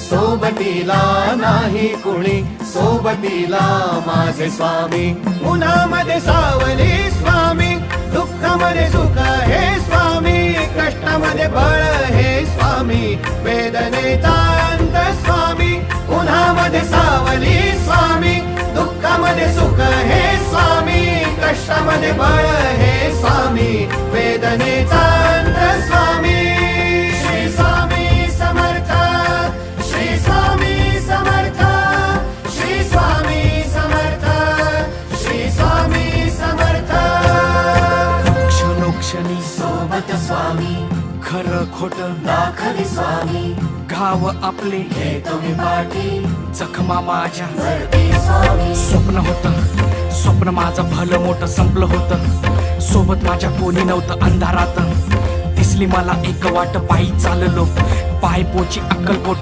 सोबतीला नाही कुणी, सोबतीला माझे स्वामी. उन्हामध्ये सावली स्वामी, दुःखामध्ये सुख हे स्वामी, कष्टामध्ये बळ हे स्वामी, वेदनेचा अंत स्वामी. उन्हामध्ये सावली स्वामी, दुःखामध्ये सुख हे स्वामी, कष्टामध्ये बळ हे स्वामी, वेदनेचा अंत स्वामी. श्री स्वामी समर्थ, श्री स्वामी समर्थ, श्री स्वामी समर्थ, श्री स्वामी समर्थ. क्षणोक्षणी सोबत स्वामी, खरं खोट दाखवी स्वामी, घाव आपले हे तुम्ही पाठी जखमा माझ्या. भरती स्वामी. स्वप्न होतं, स्वप्न माझं भलं मोठं संपलं होतं. सोबत माझ्या कोणी नव्हतं अंधारात. दिसली मला एक वाट, पायी चाललो, पाय पोची अक्कलकोट.